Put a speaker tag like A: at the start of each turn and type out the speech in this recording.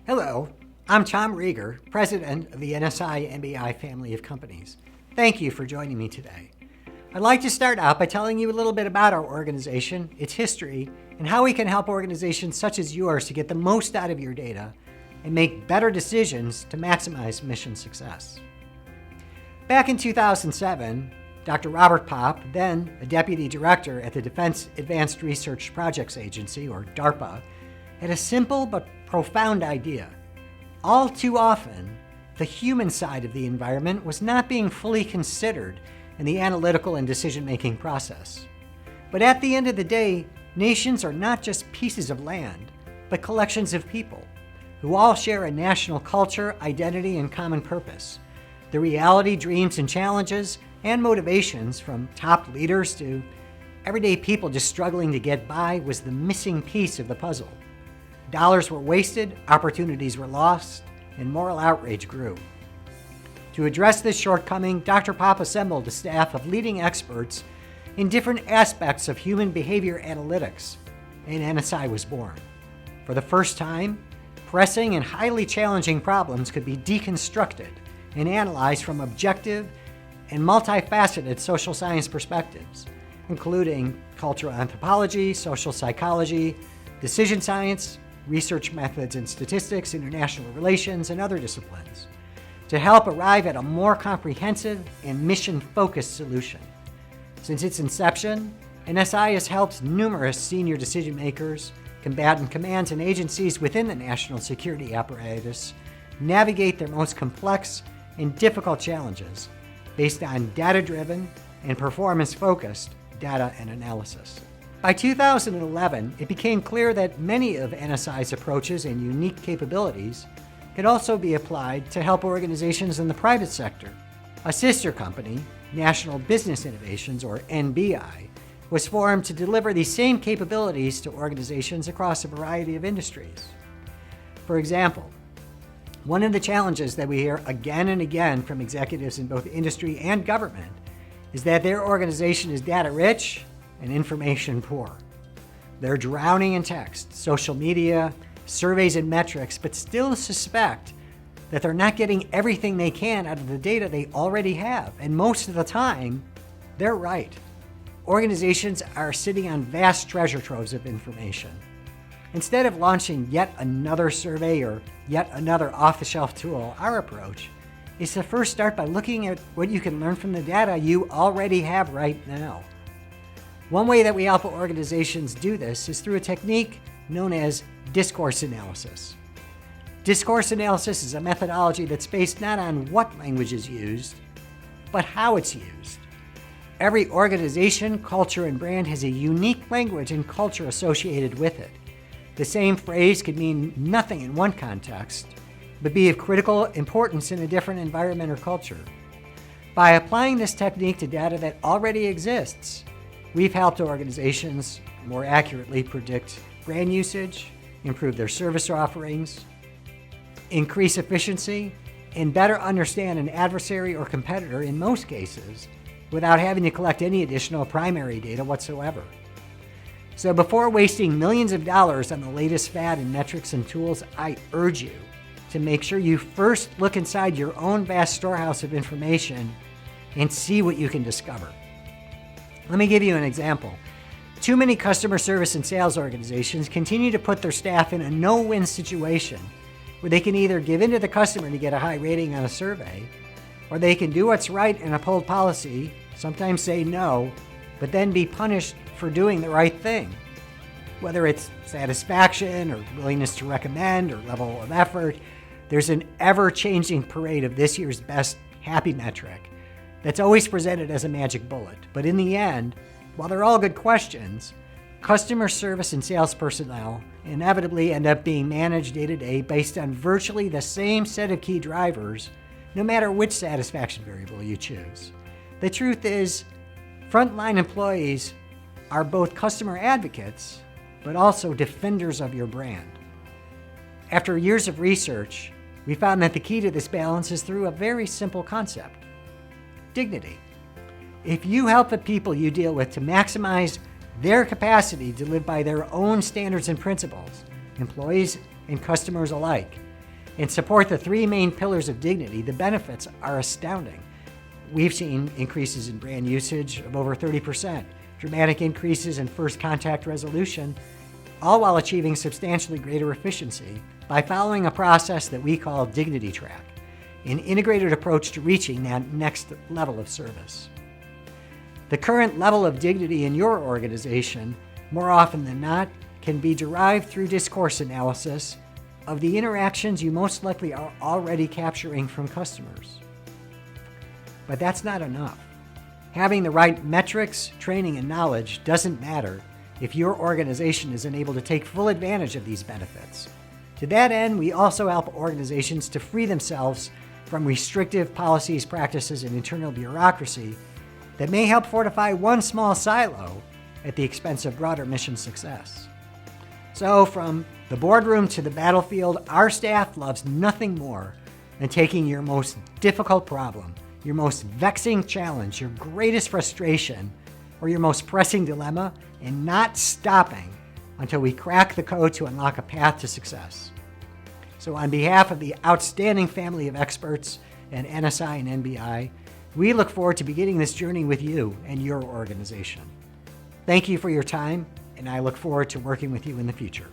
A: Hello, I'm Tom Rieger, president of the NSI and NBI family of companies. Thank you for joining me today. I'd like to start out by telling you a little bit about our organization, its history, and how we can help organizations such as yours to get the most out of your data and make better decisions to maximize mission success. Back in 2007, Dr. Robert Popp, then a deputy director at the Defense Advanced Research Projects Agency, or DARPA, had a simple but profound idea. All too often, the human side of the environment was not being fully considered in the analytical and decision-making process. But at the end of the day, nations are not just pieces of land, but collections of people who all share a national culture, identity, and common purpose. The reality, dreams, and challenges and motivations from top leaders to everyday people just struggling to get by was the missing piece of the puzzle. Dollars were wasted, opportunities were lost, and moral outrage grew. To address this shortcoming, Dr. Popp assembled a staff of leading experts in different aspects of human behavior analytics, and NSI was born. For the first time, pressing and highly challenging problems could be deconstructed and analyzed from objective and multifaceted social science perspectives, including cultural anthropology, social psychology, decision science, research methods and statistics, international relations, and other disciplines, to help arrive at a more comprehensive and mission-focused solution. Since its inception, NSI has helped numerous senior decision makers, combatant commands, and agencies within the national security apparatus navigate their most complex and difficult challenges based on data-driven and performance-focused data and analysis. By 2011, it became clear that many of NSI's approaches and unique capabilities could also be applied to help organizations in the private sector. A sister company, National Business Innovations, or NBI, was formed to deliver these same capabilities to organizations across a variety of industries. For example, one of the challenges that we hear again and again from executives in both industry and government is that their organization is data-rich and information poor. They're drowning in text, social media, surveys, and metrics, but still suspect that they're not getting everything they can out of the data they already have. And most of the time, they're right. Organizations are sitting on vast treasure troves of information. Instead of launching yet another survey or yet another off-the-shelf tool, our approach is to first start by looking at what you can learn from the data you already have right now. One way that we help organizations do this is through a technique known as discourse analysis. Discourse analysis is a methodology that's based not on what language is used, but how it's used. Every organization, culture, and brand has a unique language and culture associated with it. The same phrase could mean nothing in one context, but be of critical importance in a different environment or culture. By applying this technique to data that already exists, we've helped organizations more accurately predict brand usage, improve their service offerings, increase efficiency, and better understand an adversary or competitor in most cases without having to collect any additional primary data whatsoever. So before wasting millions of dollars on the latest fad in metrics and tools, I urge you to make sure you first look inside your own vast storehouse of information and see what you can discover. Let me give you an example. Too many customer service and sales organizations continue to put their staff in a no-win situation where they can either give in to the customer to get a high rating on a survey, or they can do what's right and uphold policy, sometimes say no, but then be punished for doing the right thing. Whether it's satisfaction or willingness to recommend or level of effort, there's an ever-changing parade of this year's best happy metric that's always presented as a magic bullet. But in the end, while they're all good questions, customer service and sales personnel inevitably end up being managed day to day based on virtually the same set of key drivers, no matter which satisfaction variable you choose. The truth is, frontline employees are both customer advocates, but also defenders of your brand. After years of research, we found that the key to this balance is through a very simple concept: dignity. If you help the people you deal with to maximize their capacity to live by their own standards and principles, employees and customers alike, and support the three main pillars of dignity, the benefits are astounding. We've seen increases in brand usage of over 30%, dramatic increases in first contact resolution, all while achieving substantially greater efficiency by following a process that we call DignityTRAC, an integrated approach to reaching that next level of service. The current level of dignity in your organization, more often than not, can be derived through discourse analysis of the interactions you most likely are already capturing from customers. But that's not enough. Having the right metrics, training, and knowledge doesn't matter if your organization isn't able to take full advantage of these benefits. To that end, we also help organizations to free themselves from restrictive policies, practices, and internal bureaucracy that may help fortify one small silo at the expense of broader mission success. So from the boardroom to the battlefield, our staff loves nothing more than taking your most difficult problem, your most vexing challenge, your greatest frustration, or your most pressing dilemma, and not stopping until we crack the code to unlock a path to success. So on behalf of the outstanding family of experts at NSI and NBI, we look forward to beginning this journey with you and your organization. Thank you for your time, and I look forward to working with you in the future.